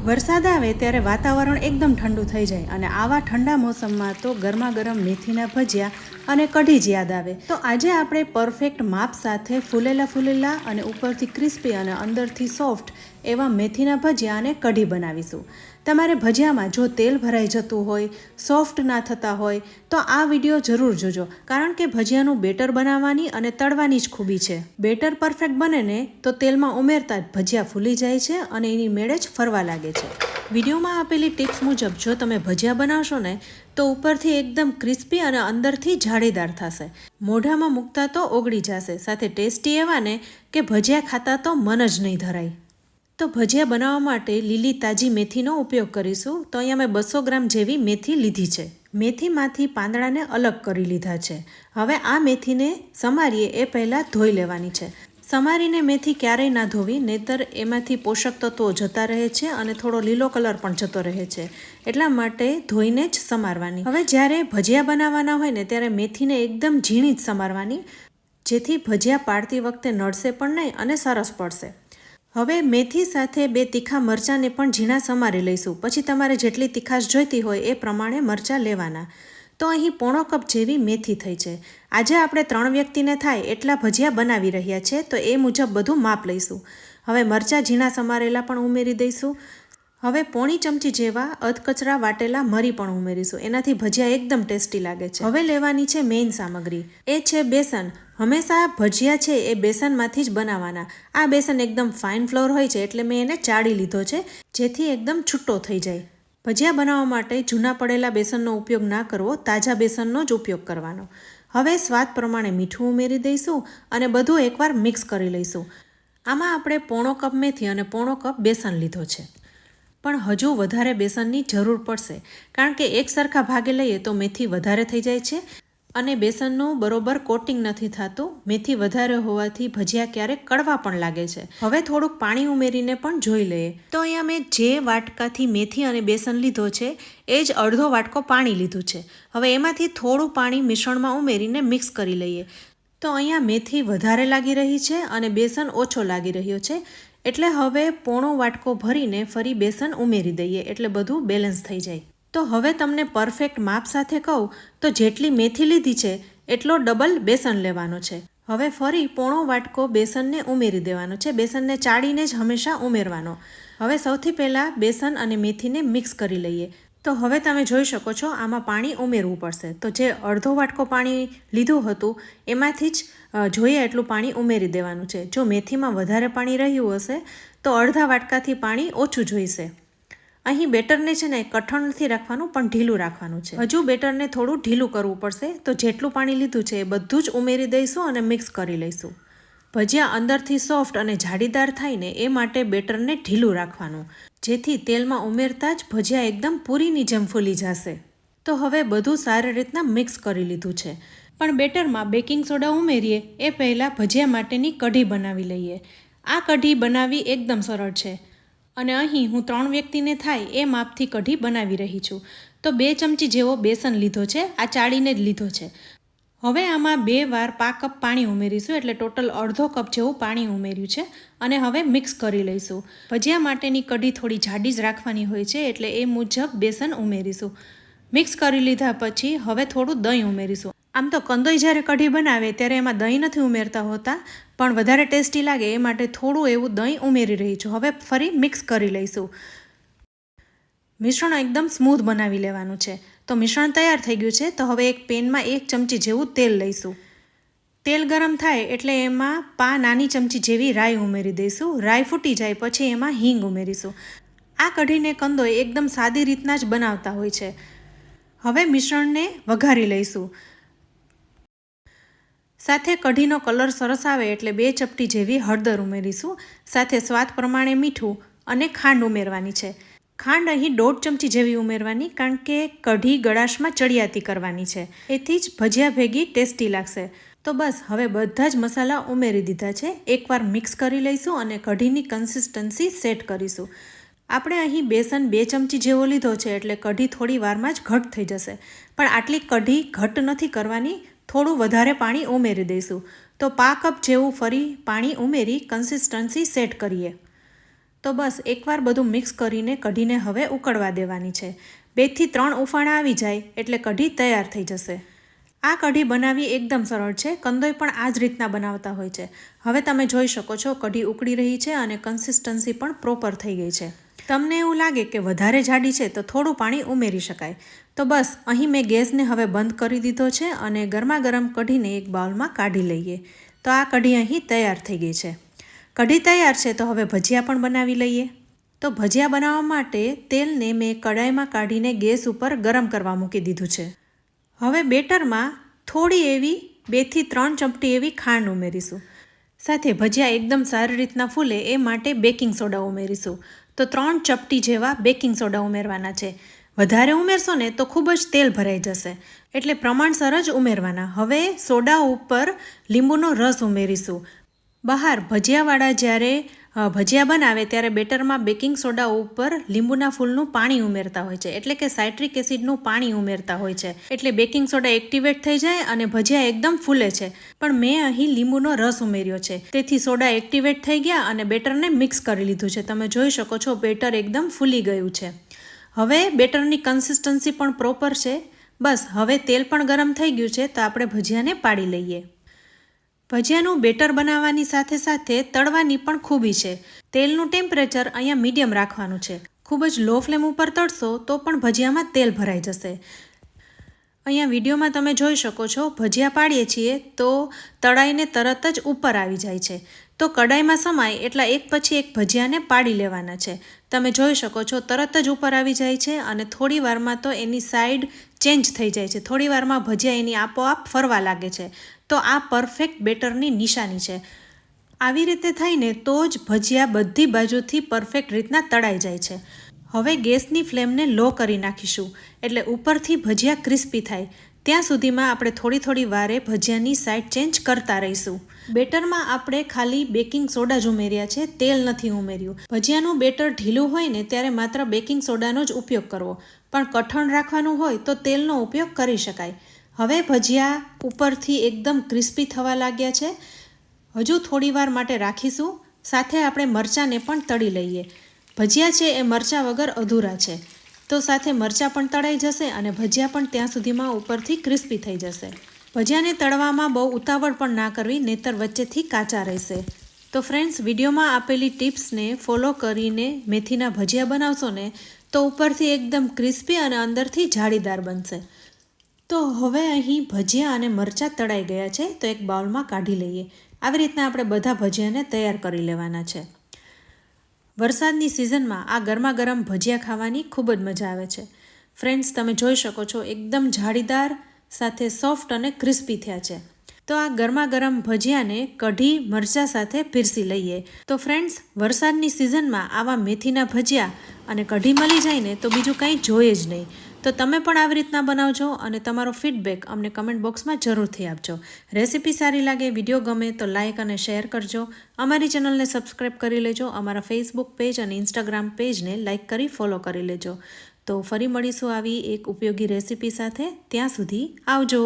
વરસાદ આવે ત્યારે વાતાવરણ એકદમ ઠંડુ થઈ જાય અને આવા ઠંડા મોસમમાં તો ગરમા ગરમ મેથીના ભજીયા અને કઢી જ યાદ આવે. તો આજે આપણે પરફેક્ટ માપ સાથે ફૂલેલા અને ઉપરથી ક્રિસ્પી અને અંદરથી સોફ્ટ એવા મેથીના ભજીયા અને કઢી બનાવીશું. તમારે ભજીયામાં જો તેલ ભરાઈ જતું હોય, સોફ્ટ ના થતા હોય તો આ વિડીયો જરૂર જોજો, કારણ કે ભજીયાનું બેટર બનાવવાની અને તળવાની જ ખૂબી છે. બેટર પરફેક્ટ બને ને તો તેલમાં ઉમેરતા જ ભજીયા ફૂલી જાય છે અને એની મેળે જ ફરવા લાગે છે. વિડીયોમાં આપેલી ટિપ્સ મુજબ જો તમે ભજીયા બનાવશો ને તો ઉપરથી એકદમ ક્રિસ્પી અને અંદરથી જાળીદાર થશે. મોઢામાં મૂકતા તો ઓગળી જશે, સાથે ટેસ્ટી એવા ને કે ભજીયા ખાતા તો મન જ નહીં ધરાય. તો ભજીયા બનાવવા માટે લીલી તાજી મેથીનો ઉપયોગ કરીશું. તો અહીંયા મેં 200 ગ્રામ જેવી મેથી લીધી છે. મેથીમાંથી પાંદડાને અલગ કરી લીધા છે. હવે આ મેથીને સમારીએ એ પહેલાં ધોઈ લેવાની છે. સમારીને મેથી ક્યારેય ના ધોવી, નહીંતર એમાંથી પોષક તત્વો જતા રહે છે અને થોડો લીલો કલર પણ જતો રહે છે. એટલા માટે ધોઈને જ સમારવાની. હવે જ્યારે ભજીયા બનાવવાના હોય ને ત્યારે મેથીને એકદમ ઝીણી જ સમારવાની, જેથી ભજીયા પાડતી વખતે નડશે પણ નહીં અને સરસ પડશે. હવે મેથી સાથે 2 તીખા મરચાંને પણ ઝીણા સમારી લઈશું. પછી તમારે જેટલી તીખાશ જોઈતી હોય એ પ્રમાણે મરચાં લેવાના. તો અહીં 1/4 કપ જેવી મેથી થઈ છે. આજે આપણે 3 વ્યક્તિને થાય એટલા ભજીયા બનાવી રહ્યા છે, તો એ મુજબ બધું માપ લઈશું. હવે મરચાં ઝીણા સમારેલા પણ ઉમેરી દઈશું. હવે 1/4 ચમચી જેવા અધકચરા વાટેલા મરી પણ ઉમેરીશું. એનાથી ભજીયા એકદમ ટેસ્ટી લાગે છે. હવે લેવાની છે મેઇન સામગ્રી, એ છે બેસન. હંમેશા ભજીયા છે એ બેસનમાંથી જ બનાવવાના. આ બેસન એકદમ ફાઇન ફ્લોર હોય છે, એટલે મેં એને ચાળી લીધો છે, જેથી એકદમ છૂટો થઈ જાય. ભજીયા બનાવવા માટે જૂના પડેલા બેસનનો ઉપયોગ ના કરવો, તાજા બેસનનો જ ઉપયોગ કરવાનો. હવે સ્વાદ પ્રમાણે મીઠું ઉમેરી દઈશું અને બધું એકવાર મિક્સ કરી લઈશું. આમાં આપણે 1/4 કપ મેથી અને 1/4 કપ બેસન લીધો છે, પણ હજુ વધારે બેસનની જરૂર પડશે, કારણ કે એક સરખા ભાગે લઈએ તો મેથી વધારે થઈ જાય છે અને બેસનનું બરોબર કોટિંગ નથી થતું. મેથી વધારે હોવાથી ભજીયા ક્યારેક કડવા પણ લાગે છે. હવે થોડુંક પાણી ઉમેરીને પણ જોઈ લઈએ. તો અહીંયા મેં જે વાટકાથી મેથી અને બેસન લીધો છે એ જ અડધો વાટકો પાણી લીધું છે. હવે એમાંથી થોડું પાણી મિશ્રણમાં ઉમેરીને મિક્સ કરી લઈએ. તો અહીંયા મેથી વધારે લાગી રહી છે અને બેસન ઓછો લાગી રહ્યો છે, એટલે હવે 1/4 વાટકો ભરીને ફરી બેસન ઉમેરી દઈએ, એટલે બધું બેલેન્સ થઈ જાય. તો હવે તમને પરફેક્ટ માપ સાથે કહું તો જેટલી મેથી લીધી છે એટલો ડબલ બેસન લેવાનો છે. હવે ફરી 1/4 વાટકો બેસનને ઉમેરી દેવાનો છે. બેસનને ચાળીને જ હંમેશા ઉમેરવાનો. હવે સૌથી પહેલાં બેસન અને મેથીને મિક્સ કરી લઈએ. તો હવે તમે જોઈ શકો છો આમાં પાણી ઉમેરવું પડશે. તો જે અડધો વાટકો પાણી લીધું હતું એમાંથી જ જોઈએ એટલું પાણી ઉમેરી દેવાનું છે. જો મેથીમાં વધારે પાણી રહ્યું હશે તો અડધા વાટકાથી પાણી ઓછું જોઈશે. અહીં બેટરને છે ને કઠણ નથી રાખવાનું, પણ ઢીલું રાખવાનું છે. હજુ બેટરને થોડું ઢીલું કરવું પડશે. તો જેટલું પાણી લીધું છે એ બધું જ ઉમેરી દઈશું અને મિક્સ કરી લઈશું. ભજીયા અંદરથી સોફ્ટ અને જાળીદાર થાય ને એ માટે બેટરને ઢીલું રાખવાનું, જેથી તેલમાં ઉમેરતા જ ભજીયા એકદમ પૂરીની જેમ ફૂલી જશે. તો હવે બધું સારી રીતના મિક્સ કરી લીધું છે, પણ બેટરમાં બેકિંગ સોડા ઉમેરીએ એ પહેલાં ભજીયા માટેની કઢી બનાવી લઈએ. આ કઢી બનાવવી એકદમ સરળ છે અને અહીં હું 3 વ્યક્તિને થાય એ માપથી કઢી બનાવી રહી છું. તો 2 ચમચી જેવો બેસન લીધો છે, આ ચાળીને જ લીધો છે. હવે આમાં 2 વાર પા કપ પાણી ઉમેરીશું, એટલે ટોટલ અડધો કપ જેવું પાણી ઉમેર્યું છે અને હવે મિક્સ કરી લઈશું. ભજીયા માટેની કઢી થોડી જાડી જ રાખવાની હોય છે, એટલે એ મુજબ બેસન ઉમેરીશું. મિક્સ કરી લીધા પછી હવે થોડું દહીં ઉમેરીશું. આમ તો કંદોઈ જ્યારે કઢી બનાવે ત્યારે એમાં દહીં નથી ઉમેરતા હોતા, પણ વધારે ટેસ્ટી લાગે એ માટે થોડું એવું દહીં ઉમેરી રહી છું. હવે ફરી મિક્સ કરી લઈશું. મિશ્રણ એકદમ સ્મૂથ બનાવી લેવાનું છે. તો મિશ્રણ તૈયાર થઈ ગયું છે. તો હવે એક પેનમાં 1 ચમચી જેવું તેલ લઈશું. તેલ ગરમ થાય એટલે એમાં નાની ચમચી જેવી રાઈ ઉમેરી દઈશું. રાઈ ફૂટી જાય પછી એમાં હિંગ ઉમેરીશું. આ કઢીને કંદોઈ એકદમ સાદી રીતના જ બનાવતા હોય છે. હવે મિશ્રણને વઘારી લઈશું. સાથે કઢીનો કલર સરસ આવે એટલે 2 ચપટી જેવી હળદર ઉમેરીશું. સાથે સ્વાદ પ્રમાણે મીઠું અને ખાંડ ઉમેરવાની છે. ખાંડ અહીં 1/2 ચમચી જેવી ઉમેરવાની, કારણ કે કઢી ગળાશમાં ચડિયાતી કરવાની છે. એથી જ ભજીયા ભેગી ટેસ્ટી લાગશે. તો બસ હવે બધા જ મસાલા ઉમેરી દીધા છે. એકવાર મિક્સ કરી લઈશું અને કઢીની કન્સિસ્ટન્સી સેટ કરીશું. આપણે અહીં બેસન 2 ચમચી જેવો લીધો છે, એટલે કઢી થોડી વારમાં જ ઘટ થઈ જશે. પણ આટલી કઢી ઘટ નથી કરવાની, થોડું વધારે પાણી ઉમેરી દઈશું. તો પા કપ જેવું ફરી પાણી ઉમેરી કન્સિસ્ટન્સી સેટ કરીએ. તો બસ એકવાર બધું મિક્સ કરીને કઢીને હવે ઉકળવા દેવાની છે. 2 થી 3 ઉફાણા આવી જાય એટલે કઢી તૈયાર થઈ જશે. આ કઢી બનાવવી એકદમ સરળ છે. કંદોઈ પણ આ જ રીતના બનાવતા હોય છે. હવે તમે જોઈ શકો છો કઢી ઉકળી રહી છે અને કન્સિસ્ટન્સી પણ પ્રોપર થઈ ગઈ છે. તમને એવું લાગે કે વધારે જાડી છે તો થોડું પાણી ઉમેરી શકાય. તો બસ અહીં મેં ગેસને હવે બંધ કરી દીધો છે અને ગરમા ગરમ કઢીને એક બાઉલમાં કાઢી લઈએ. તો આ કઢી અહીં તૈયાર થઈ ગઈ છે. કઢી તૈયાર છે તો હવે ભજીયા પણ બનાવી લઈએ. તો ભજીયા બનાવવા માટે તેલને મેં કડાઈમાં કાઢીને ગેસ ઉપર ગરમ કરવા મૂકી દીધું છે. હવે બેટરમાં થોડી એવી 2 થી 3 ચમચી એવી ખાંડ ઉમેરીશું. સાથે ભજીયા એકદમ સારી રીતના ફૂલે એ માટે બેકિંગ સોડા ઉમેરીશું. તો 3 ચપટી જેવા બેકિંગ સોડા ઉમેરવાના છે. વધારે ઉમેરશો ને તો ખૂબ જ તેલ ભરાઈ જશે, એટલે પ્રમાણસર જ ઉમેરવાના. હવે સોડા ઉપર લીંબુનો રસ ઉમેરીશું. બહાર ભજીયાવાળા જ્યારે ભજીયા બનાવે ત્યારે બેટરમાં બેકિંગ સોડા ઉપર લીંબુના ફૂલનું પાણી ઉમેરતા હોય છે, એટલે કે સાઇટ્રિક એસિડનું પાણી ઉમેરતા હોય છે. એટલે બેકિંગ સોડા એક્ટિવેટ થઈ જાય અને ભજીયા એકદમ ફૂલે છે. પણ મેં અહીં લીંબુનો રસ ઉમેર્યો છે, તેથી સોડા એક્ટિવેટ થઈ ગયા અને બેટરને મિક્સ કરી લીધું છે. તમે જોઈ શકો છો બેટર એકદમ ફૂલી ગયું છે. હવે બેટરની કન્સિસ્ટન્સી પણ પ્રોપર છે. બસ હવે તેલ પણ ગરમ થઈ ગયું છે તો આપણે ભજીયાને પાડી લઈએ. ભજીયાનું બેટર બનાવવાની સાથે સાથે તળવાની પણ ખૂબી છે. તેલનું ટેમ્પરેચર અહીંયા મીડિયમ રાખવાનું છે. ખૂબ જ લો ફ્લેમ ઉપર તળશો તો પણ ભજીયામાં તેલ ભરાઈ જશે. અહીંયા વિડીયોમાં તમે જોઈ શકો છો ભજીયા પાડીએ છીએ તો તળાઈને તરત જ ઉપર આવી જાય છે. તો કડાઈમાં સમાય એટલા એક પછી એક ભજીયાને પાડી લેવાના છે. તમે જોઈ શકો છો તરત જ ઉપર આવી જાય છે અને થોડી વારમાં તો એની સાઈડ ચેન્જ થઈ જાય છે. થોડી વારમાં ભજીયા એની આપોઆપ ફરવા લાગે છે. તો આ પરફેક્ટ બેટરની નિશાની છે. આવી રીતે થઈને તો જ ભજીયા બધી બાજુથી પરફેક્ટ રીતના તળાઈ જાય છે. હવે ગેસની ફ્લેમને લો કરી નાખીશું, એટલે ઉપરથી ભજીયા ક્રિસ્પી થાય. ત્યાં સુધીમાં આપણે થોડી વારે ભજીયાની સાઈડ ચેન્જ કરતા રહીશું. બેટરમાં આપણે ખાલી બેકિંગ સોડા જ ઉમેર્યા છે, તેલ નથી ઉમેર્યું. ભજીયાનું બેટર ઢીલું હોય ને ત્યારે માત્ર બેકિંગ સોડાનો જ ઉપયોગ કરવો, પણ કઠણ રાખવાનું હોય તો તેલનો ઉપયોગ કરી શકાય. હવે ભજીયા ઉપરથી એકદમ ક્રિસ્પી થવા લાગ્યા છે. હજુ થોડી વાર માટે રાખીશું. સાથે આપણે મરચાંને પણ તળી લઈએ. ભજીયા છે એ મરચાં વગર અધૂરા છે. તો સાથે મરચાં પણ તળાઈ જશે અને ભજીયા પણ ત્યાં સુધીમાં ઉપરથી ક્રિસ્પી થઈ જશે. ભજીયાને તળવામાં બહુ ઉતાવળ પણ ના કરવી, નહીંતર વચ્ચેથી કાચા રહેશે. તો ફ્રેન્ડ્સ, વિડીયોમાં આપેલી ટિપ્સને ફોલો કરીને મેથીના ભજીયા બનાવશો ને તો ઉપરથી એકદમ ક્રિસ્પી અને અંદરથી જાળીદાર બનશે. તો હવે અહીં ભજીયા અને મરચાં તળાઈ ગયા છે તો એક બાઉલમાં કાઢી લઈએ. આવી રીતના આપણે બધા ભજીયાને તૈયાર કરી લેવાના છે. વરસાદની સિઝનમાં આ ગરમા ગરમ ભજીયા ખાવાની ખૂબ જ મજા આવે છે. ફ્રેન્ડ્સ, તમે જોઈ શકો છો એકદમ જાળીદાર સાથે સોફ્ટ અને ક્રિસ્પી થયા છે. તો આ ગરમા ગરમ ભજીયાને કઢી મરચાં સાથે પીરસી લઈએ. તો ફ્રેન્ડ્સ, વરસાદની સિઝનમાં આવા મેથીના ભજીયા અને કઢી મળી જાય ને તો બીજું કંઈ જોઈએ જ નહીં. તો તમે પણ આવી રીતના બનાવજો અને તમારો ફીડબેક અમને કમેન્ટ બોક્સમાં જરૂરથી આપજો. રેસીપી સારી લાગે, વિડીયો ગમે તો લાઇક અને શેર કરજો. અમારી ચેનલને સબસ્ક્રાઈબ કરી લેજો. અમારા ફેસબુક પેજ અને ઇન્સ્ટાગ્રામ પેજને લાઇક કરી ફોલો કરી લેજો. તો ફરી મળીશું આવી એક ઉપયોગી રેસીપી સાથે. ત્યાં સુધી આવજો.